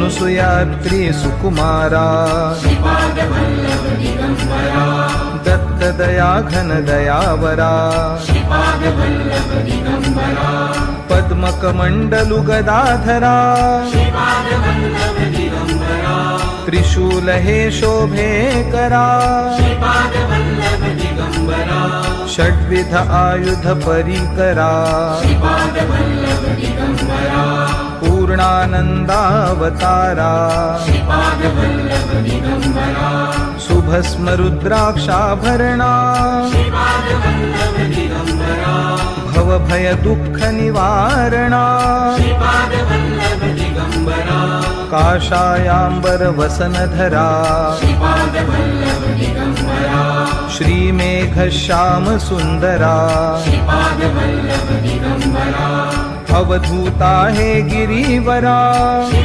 अनुसुयात्री सुकुमारा दत्त दया घन दयावरा पद्मकमण्डलु गदाधरा त्रिशूल हे शोभे करा षड्विध आयुध परिकरा पूर्णानन्दावतारा शुभस्म रुद्राक्षाभरणा भवभय दुःख निवारणा काषायाम्बर वसनधरा श्रीमेघश्याम सुन्दरा अवधूता हे गिरिवरा